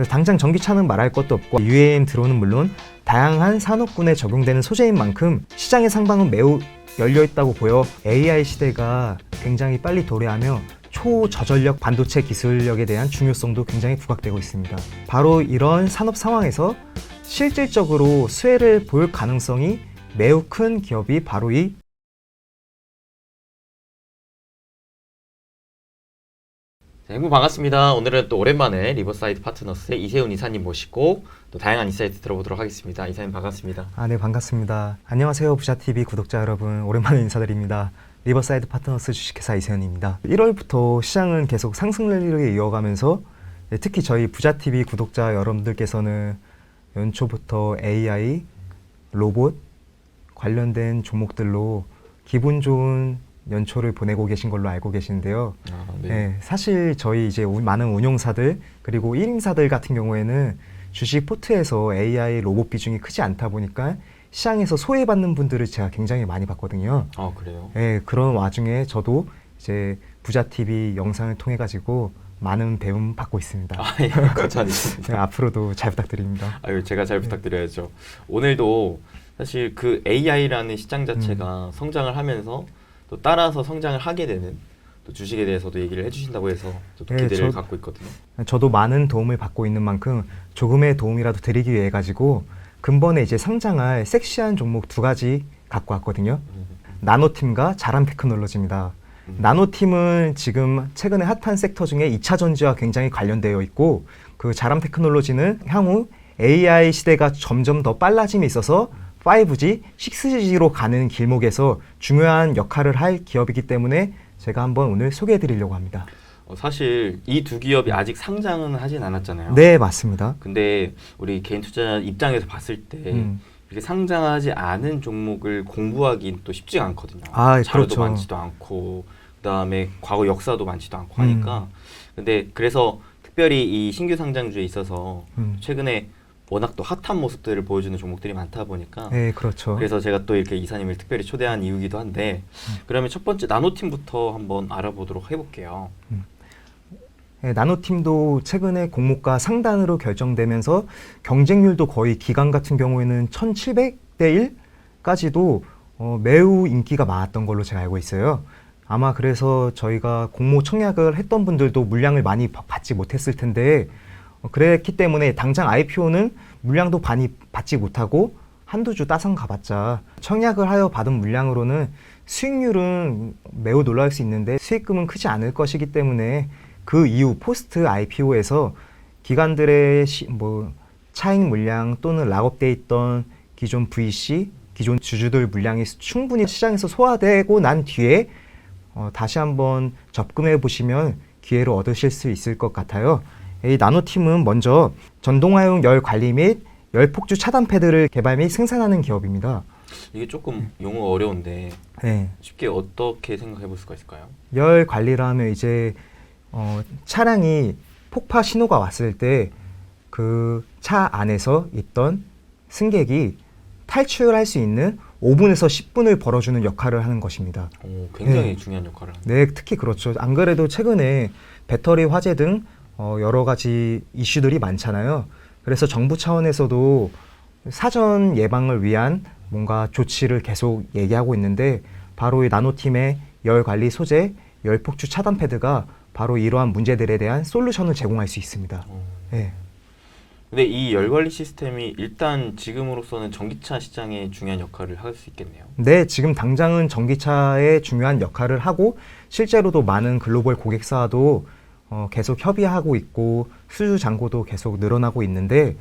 그래서 당장 전기차는 말할 것도 없고 UAM 드론은 물론 다양한 산업군에 적용되는 소재인 만큼 시장의 상방은 매우 열려있다고 보여 AI 시대가 굉장히 빨리 도래하며 초저전력 반도체 기술력에 대한 중요성도 굉장히 부각되고 있습니다. 바로 이런 산업 상황에서 실질적으로 수혜를 볼 가능성이 매우 큰 기업이 바로 이 행부 반갑습니다. 오늘은 또 오랜만에 리버사이드 파트너스의 이세훈 이사님 모시고 또 다양한 인사이트 들어보도록 하겠습니다. 이사님 반갑습니다. 네, 반갑습니다. 안녕하세요, 부자TV 구독자 여러분. 오랜만에 인사드립니다. 리버사이드 파트너스 주식회사 이세훈입니다. 1월부터 시장은 계속 상승 랠리를 이어가면서 특히 저희 부자TV 구독자 여러분들께서는 연초부터 AI, 로봇 관련된 종목들로 기분 좋은 연초를 보내고 계신 걸로 알고 계시는데요. 네, 사실 저희 이제 많은 운용사들 그리고 1인사들 같은 경우에는 주식 포트에서 AI 로봇 비중이 크지 않다 보니까 시장에서 소외받는 분들을 제가 굉장히 많이 봤거든요. 아, 그래요? 네, 그런 와중에 저도 이제 부자TV 영상을 통해 가지고 많은 배움 받고 있습니다. 예, 감사합니다. 네, 앞으로도 잘 부탁드립니다. 아유, 제가 잘 부탁드려야죠. 오늘도 사실 그 AI라는 시장 자체가 성장을 하면서 또 따라서 성장을 하게 되는 또 주식에 대해서도 얘기를 해주신다고 해서 저도 기대를 갖고 있거든요. 저도 많은 도움을 받고 있는 만큼 조금의 도움이라도 드리기 위해 가지고 근본에 이제 성장할 섹시한 종목 두 가지 갖고 왔거든요. 나노팀과 자람 테크놀로지입니다. 나노팀은 지금 최근에 핫한 섹터 중에 2차 전지와 굉장히 관련되어 있고 그 자람 테크놀로지는 향후 AI 시대가 점점 더 빨라짐에 있어서 5G, 6G로 가는 길목에서 중요한 역할을 할 기업이기 때문에 제가 한번 오늘 소개해 드리려고 합니다. 사실 이 두 기업이 아직 상장은 하진 않았잖아요. 네, 맞습니다. 근데 우리 개인 투자 입장에서 봤을 때 이렇게 상장하지 않은 종목을 공부하기는 또 쉽지가 않거든요. 자료도 그렇죠. 많지도 않고 그다음에 과거 역사도 많지도 않고 하니까 근데 그래서 특별히 이 신규 상장주에 있어서 최근에 워낙 또 핫한 모습들을 보여주는 종목들이 많다 보니까 네, 그렇죠. 그래서 제가 또 이렇게 이사님을 특별히 초대한 이유기도 한데 그러면 첫 번째 나노팀부터 한번 알아보도록 해볼게요. 네, 나노팀도 최근에 공모가 상단으로 결정되면서 경쟁률도 거의 기간 같은 경우에는 1700대 1까지도 매우 인기가 많았던 걸로 제가 알고 있어요. 아마 그래서 저희가 공모 청약을 했던 분들도 물량을 많이 받지 못했을 텐데 그랬기 때문에 당장 IPO는 물량도 많이 받지 못하고 한두 주 따상 가봤자 청약을 하여 받은 물량으로는 수익률은 매우 놀라울 수 있는데 수익금은 크지 않을 것이기 때문에 그 이후 포스트 IPO에서 기관들의 차익 물량 또는 락업돼 있던 기존 VC, 기존 주주들 물량이 충분히 시장에서 소화되고 난 뒤에 다시 한번 접근해 보시면 기회를 얻으실 수 있을 것 같아요. 이 나노팀은 먼저 전동화용 열 관리 및 열 폭주 차단 패드를 개발 및 생산하는 기업입니다. 이게 조금 용어 어려운데 네. 쉽게 어떻게 생각해 볼 수가 있을까요? 열 관리라 하면 이제 차량이 폭파 신호가 왔을 때 그 차 안에서 있던 승객이 탈출할 수 있는 5분에서 10분을 벌어주는 역할을 하는 것입니다. 굉장히 중요한 역할을 합니다. 네, 특히 그렇죠. 안 그래도 최근에 배터리 화재 등 여러 가지 이슈들이 많잖아요. 그래서 정부 차원에서도 사전 예방을 위한 뭔가 조치를 계속 얘기하고 있는데 바로 이 나노팀의 열 관리 소재, 열 폭주 차단 패드가 바로 이러한 문제들에 대한 솔루션을 제공할 수 있습니다. 네. 근데 이 열 관리 시스템이 일단 지금으로서는 전기차 시장에 중요한 역할을 할 수 있겠네요. 네, 지금 당장은 전기차에 중요한 역할을 하고 실제로도 많은 글로벌 고객사도 계속 협의하고 있고 수주 잔고도 계속 늘어나고 있는데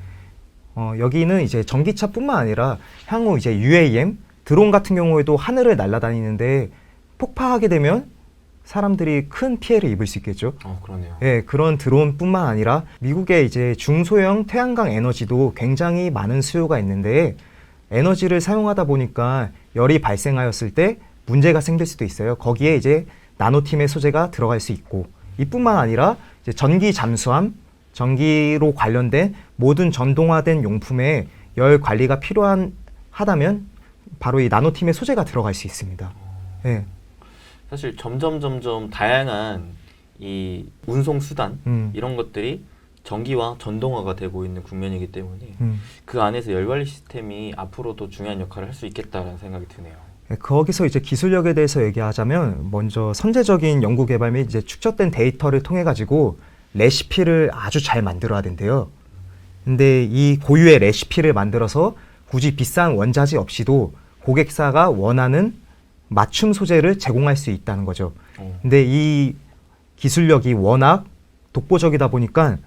여기는 이제 전기차뿐만 아니라 향후 이제 UAM 드론 같은 경우에도 하늘을 날아다니는데 폭파하게 되면 사람들이 큰 피해를 입을 수 있겠죠. 그러네요. 예, 그런 드론뿐만 아니라 미국의 이제 중소형 태양광 에너지도 굉장히 많은 수요가 있는데 에너지를 사용하다 보니까 열이 발생하였을 때 문제가 생길 수도 있어요. 거기에 이제 나노팀의 소재가 들어갈 수 있고 이뿐만 아니라 이제 전기 잠수함, 전기로 관련된 모든 전동화된 용품에 열 관리가 하다면 바로 이 나노팀의 소재가 들어갈 수 있습니다. 예. 사실 점점 다양한 이 운송 수단 이런 것들이 전기와 전동화가 되고 있는 국면이기 때문에 그 안에서 열 관리 시스템이 앞으로도 중요한 역할을 할 수 있겠다라는 생각이 드네요. 네, 거기서 이제 기술력에 대해서 얘기하자면 먼저 선제적인 연구 개발 및 이제 축적된 데이터를 통해 가지고 레시피를 아주 잘 만들어야 된대요. 근데 이 고유의 레시피를 만들어서 굳이 비싼 원자재 없이도 고객사가 원하는 맞춤 소재를 제공할 수 있다는 거죠. 근데 이 기술력이 워낙 독보적이다 보니까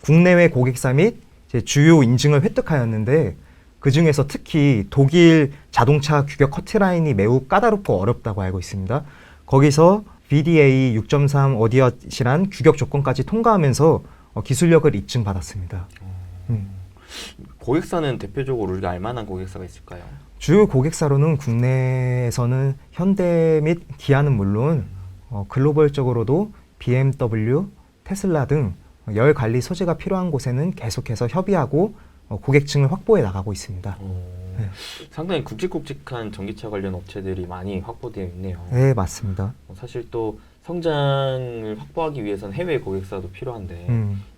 국내외 고객사 및 이제 주요 인증을 획득하였는데 그 중에서 특히 독일 자동차 규격 커트라인이 매우 까다롭고 어렵다고 알고 있습니다. 거기서 VDA 6.3 어디엇이란 규격 조건까지 통과하면서 기술력을 입증받았습니다. 고객사는 대표적으로 우리가 알만한 고객사가 있을까요? 주요 고객사로는 국내에서는 현대 및 기아는 물론 글로벌적으로도 BMW, 테슬라 등 열 관리 소재가 필요한 곳에는 계속해서 협의하고 고객층을 확보해 나가고 있습니다. 네. 상당히 굵직굵직한 전기차 관련 업체들이 많이 확보되어 있네요. 네, 맞습니다. 사실 또 성장을 확보하기 위해서는 해외 고객사도 필요한데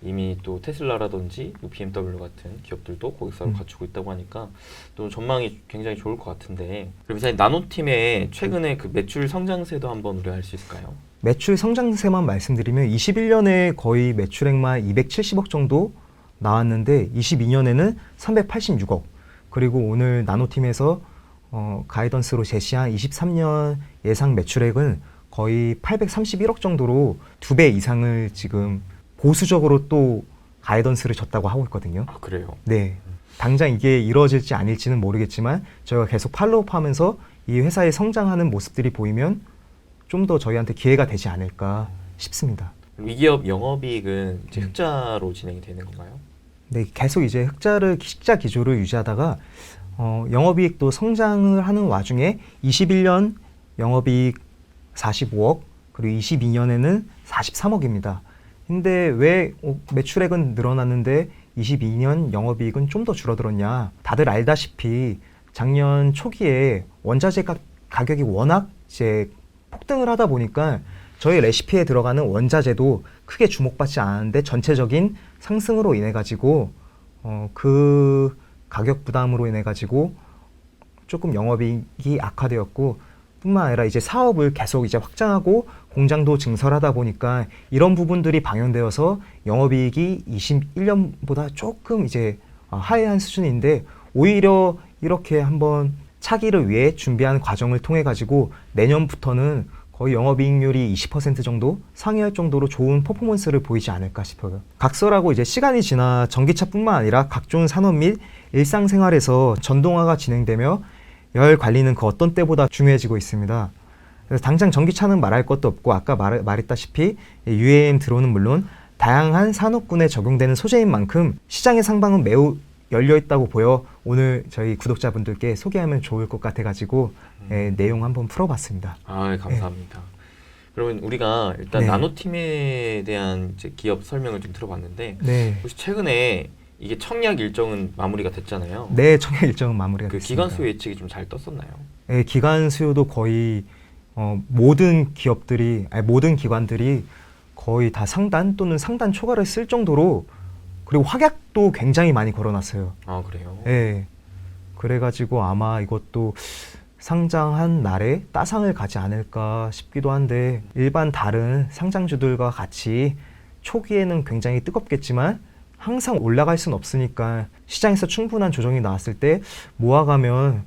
이미 또 테슬라라든지 BMW 같은 기업들도 고객사를 갖추고 있다고 하니까 또 전망이 굉장히 좋을 것 같은데, 그럼 이제 나노팀의 최근에 그 매출 성장세도 한번 우리가 알 수 있을까요? 매출 성장세만 말씀드리면 21년에 거의 매출액만 270억 정도 나왔는데 22년에는 386억, 그리고 오늘 나노팀에서 가이던스로 제시한 23년 예상 매출액은 거의 831억 정도로 2배 이상을 지금 보수적으로 또 가이던스를 줬다고 하고 있거든요. 아, 그래요? 네. 당장 이게 이루어질지 아닐지는 모르겠지만 저희가 계속 팔로우하면서 이 회사의 성장하는 모습들이 보이면 좀 더 저희한테 기회가 되지 않을까 싶습니다. 이 기업 영업이익은 이제 흑자로 진행이 되는 건가요? 네, 계속 이제 흑자 기조를 유지하다가 영업이익도 성장을 하는 와중에 21년 영업이익 45억, 그리고 22년에는 43억입니다. 근데 왜 매출액은 늘어났는데 22년 영업이익은 좀 더 줄어들었냐? 다들 알다시피 작년 초기에 원자재 가격이 워낙 이제 폭등을 하다 보니까 저희 레시피에 들어가는 원자재도 크게 주목받지 않았는데 전체적인 상승으로 인해 가지고 그 가격 부담으로 인해 가지고 조금 영업이익이 악화되었고, 뿐만 아니라 이제 사업을 계속 이제 확장하고 공장도 증설하다 보니까 이런 부분들이 방영되어서 영업이익이 21년보다 조금 이제 하회한 수준인데, 오히려 이렇게 한번 차기를 위해 준비한 과정을 통해 가지고 내년부터는 거의 영업이익률이 20% 정도 상회할 정도로 좋은 퍼포먼스를 보이지 않을까 싶어요. 각설하고 이제 시간이 지나 전기차뿐만 아니라 각종 산업 및 일상생활에서 전동화가 진행되며 열 관리는 그 어떤 때보다 중요해지고 있습니다. 그래서 당장 전기차는 말할 것도 없고 아까 말했다시피 UAM 드론은 물론 다양한 산업군에 적용되는 소재인 만큼 시장의 상방은 매우 열려있다고 보여 오늘 저희 구독자분들께 소개하면 좋을 것 같아가지고 내용 한번 풀어봤습니다. 아, 감사합니다. 그러면 우리가 일단 나노팀에 대한 이제 기업 설명을 좀 들어봤는데 혹시 최근에 이게 청약 일정은 마무리가 됐잖아요. 네, 청약 일정은 마무리가 그 됐습니다. 기간 수요 예측이 좀 잘 떴었나요? 네, 기간 수요도 거의 모든 기관들이 거의 다 상단 또는 상단 초과를 쓸 정도로, 그리고 확약도 굉장히 많이 걸어놨어요. 아, 그래요? 네. 그래가지고 아마 이것도 상장한 날에 따상을 가지 않을까 싶기도 한데, 일반 다른 상장주들과 같이 초기에는 굉장히 뜨겁겠지만 항상 올라갈 수는 없으니까 시장에서 충분한 조정이 나왔을 때 모아가면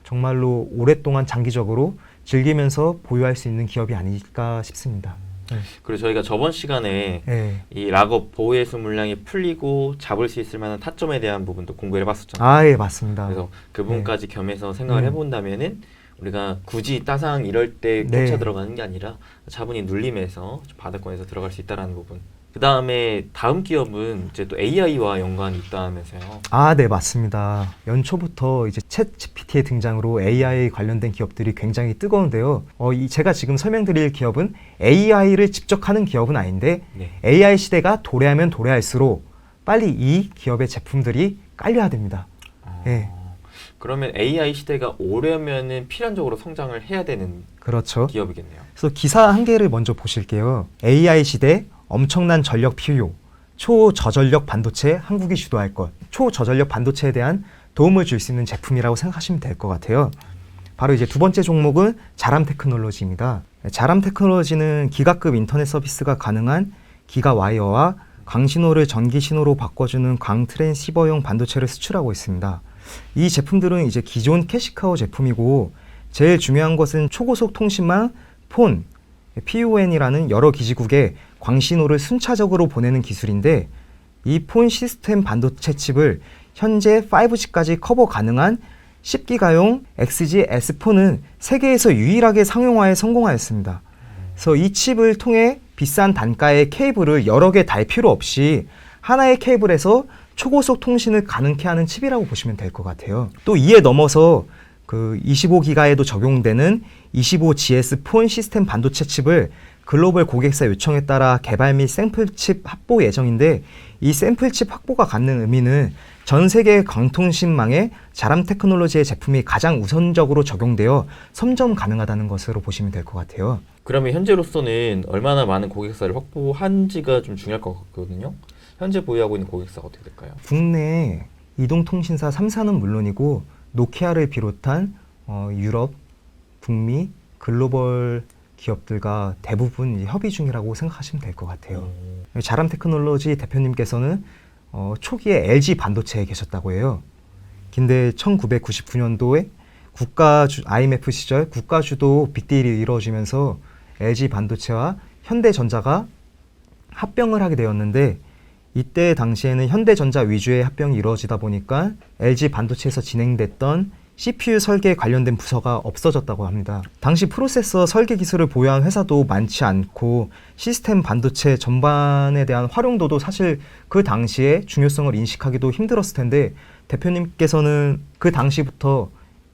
정말로 오랫동안 장기적으로 즐기면서 보유할 수 있는 기업이 아닐까 싶습니다. 네. 그리고 저희가 저번 시간에 이 락업 보호예수 물량이 풀리고 잡을 수 있을 만한 타점에 대한 부분도 공부를 해봤었잖아요. 아, 예, 맞습니다. 그래서 그 부분까지 겸해서 생각을 해본다면은 우리가 굳이 따상 이럴 때 꽂혀 들어가는 게 아니라 차분히 눌림에서 바닥권에서 들어갈 수 있다라는 부분. 그 다음에 다음 기업은 이제 또 AI와 연관이 있다면서요. 아, 네, 맞습니다. 연초부터 이제 챗 GPT의 등장으로 AI 관련된 기업들이 굉장히 뜨거운데요. 제가 지금 설명드릴 기업은 AI를 직접 하는 기업은 아닌데 AI 시대가 도래하면 도래할수록 빨리 이 기업의 제품들이 깔려야 됩니다. 네. 그러면 AI 시대가 오려면은 필연적으로 성장을 해야 되는 그렇죠. 기업이겠네요. 그래서 기사 한 개를 먼저 보실게요. AI 시대 엄청난 전력 필요. 초저전력 반도체 한국이 주도할 것, 초저전력 반도체에 대한 도움을 줄 수 있는 제품이라고 생각하시면 될 것 같아요. 바로 이제 두 번째 종목은 자람 테크놀로지입니다. 자람 테크놀로지는 기가급 인터넷 서비스가 가능한 기가 와이어와 광신호를 전기 신호로 바꿔주는 광트랜시버용 반도체를 수출하고 있습니다. 이 제품들은 이제 기존 캐시카우 제품이고 제일 중요한 것은 초고속 통신망 폰, PON이라는 여러 기지국에 광신호를 순차적으로 보내는 기술인데 이 폰 시스템 반도체 칩을 현재 5G까지 커버 가능한 10기가용 XG S4는 세계에서 유일하게 상용화에 성공하였습니다. 그래서 이 칩을 통해 비싼 단가의 케이블을 여러 개 달 필요 없이 하나의 케이블에서 초고속 통신을 가능케 하는 칩이라고 보시면 될 것 같아요. 또 이에 넘어서 그 25기가에도 적용되는 25GS 폰 시스템 반도체 칩을 글로벌 고객사 요청에 따라 개발 및 샘플 칩 확보 예정인데 이 샘플 칩 확보가 갖는 의미는 전 세계 광통신망에 자람 테크놀로지의 제품이 가장 우선적으로 적용되어 선점 가능하다는 것으로 보시면 될 것 같아요. 그러면 현재로서는 얼마나 많은 고객사를 확보한지가 좀 중요할 것 같거든요. 현재 보유하고 있는 고객사가 어떻게 될까요? 국내 이동통신사 3사는 물론이고 노키아를 비롯한 유럽, 북미, 글로벌 기업들과 대부분 협의 중이라고 생각하시면 될 것 같아요. 자람 테크놀로지 대표님께서는 초기에 LG 반도체에 계셨다고 해요. 근데 1999년도에 IMF 시절 국가주도 빅딜이 이루어지면서 LG 반도체와 현대전자가 합병을 하게 되었는데 이때 당시에는 현대전자 위주의 합병이 이루어지다 보니까 LG 반도체에서 진행됐던 CPU 설계에 관련된 부서가 없어졌다고 합니다. 당시 프로세서 설계 기술을 보유한 회사도 많지 않고 시스템 반도체 전반에 대한 활용도도 사실 그 당시에 중요성을 인식하기도 힘들었을 텐데 대표님께서는 그 당시부터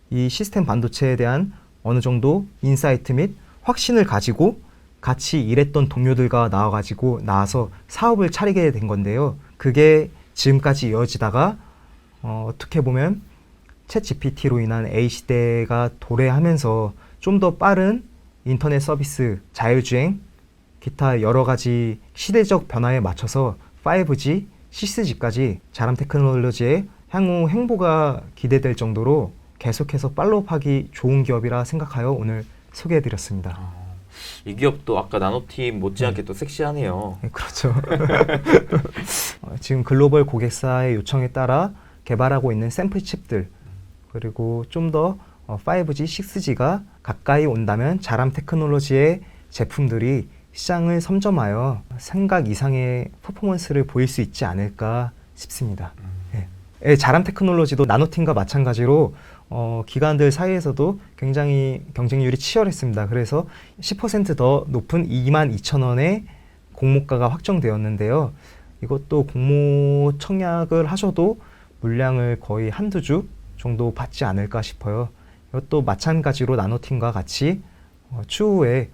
이 시스템 반도체에 대한 어느 정도 인사이트 및 확신을 가지고 같이 일했던 동료들과 나와서 사업을 차리게 된 건데요. 그게 지금까지 이어지다가 어떻게 보면 챗 GPT로 인한 A시대가 도래하면서 좀 더 빠른 인터넷 서비스, 자율주행, 기타 여러 가지 시대적 변화에 맞춰서 5G, 6G까지 자람 테크놀로지의 향후 행보가 기대될 정도로 계속해서 팔로우하기 좋은 기업이라 생각하여 오늘 소개해드렸습니다. 이 기업도 아까 나노팀 못지않게 또 섹시하네요. 네, 그렇죠. 지금 글로벌 고객사의 요청에 따라 개발하고 있는 샘플 칩들 그리고 좀 더 5G, 6G가 가까이 온다면 자람 테크놀로지의 제품들이 시장을 선점하여 생각 이상의 퍼포먼스를 보일 수 있지 않을까 싶습니다. 네, 자람 테크놀로지도 나노팀과 마찬가지로 기관들 사이에서도 굉장히 경쟁률이 치열했습니다. 그래서 10% 더 높은 22,000원의 공모가가 확정되었는데요. 이것도 공모 청약을 하셔도 물량을 거의 한두 주 정도 받지 않을까 싶어요. 이것도 마찬가지로 나노팀과 같이 추후에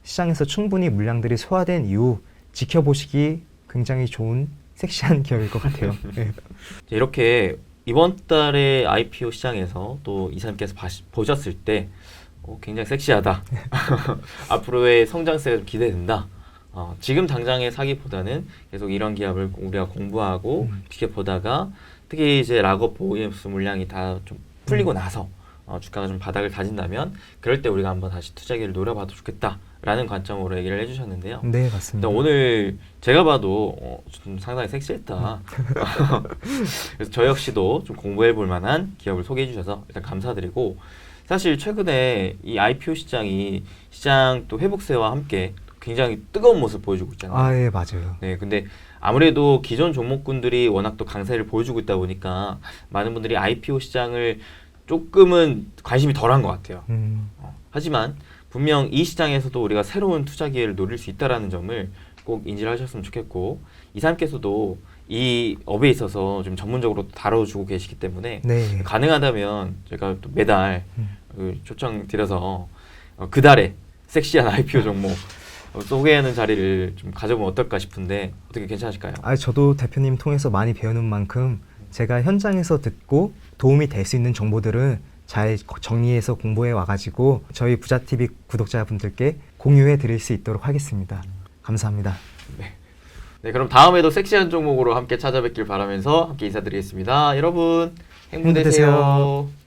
시장에서 충분히 물량들이 소화된 이후 지켜보시기 굉장히 좋은 섹시한 기업일 것 같아요. 네. 이렇게 이번 달에 IPO 시장에서 또 이사님께서 보셨을 때 굉장히 섹시하다. 앞으로의 성장세가 좀 기대된다. 지금 당장에 사기보다는 계속 이런 기업을 우리가 공부하고 지켜보다가 특히 이제 락업 OEMS 물량이 다 좀 풀리고 나서 주가가 좀 바닥을 다진다면 그럴 때 우리가 한번 다시 투자기를 노려봐도 좋겠다라는 관점으로 얘기를 해주셨는데요. 네, 맞습니다. 오늘 제가 봐도 좀 상당히 섹시했다. 그래서 저 역시도 좀 공부해볼 만한 기업을 소개해 주셔서 일단 감사드리고 사실 최근에 이 IPO 시장 또 회복세와 함께 굉장히 뜨거운 모습 보여주고 있잖아요. 아, 예, 맞아요. 네, 근데 아무래도 기존 종목군들이 워낙 또 강세를 보여주고 있다 보니까 많은 분들이 IPO 시장을 조금은 관심이 덜한 것 같아요. 하지만 분명 이 시장에서도 우리가 새로운 투자 기회를 노릴 수 있다는 점을 꼭 인지를 하셨으면 좋겠고 이사님께서도 이 업에 있어서 좀 전문적으로 다뤄주고 계시기 때문에 네. 가능하다면 제가 또 매달 초청 드려서 그 달에 섹시한 IPO 종목 소개하는 자리를 좀 가져보면 어떨까 싶은데 어떻게 괜찮으실까요? 저도 대표님 통해서 많이 배우는 만큼 제가 현장에서 듣고 도움이 될 수 있는 정보들은 잘 정리해서 공부해 와가지고 저희 부자TV 구독자분들께 공유해 드릴 수 있도록 하겠습니다. 감사합니다. 네. 네, 그럼 다음에도 섹시한 종목으로 함께 찾아뵙길 바라면서 함께 인사드리겠습니다. 여러분 행복 행복 되세요. 되세요.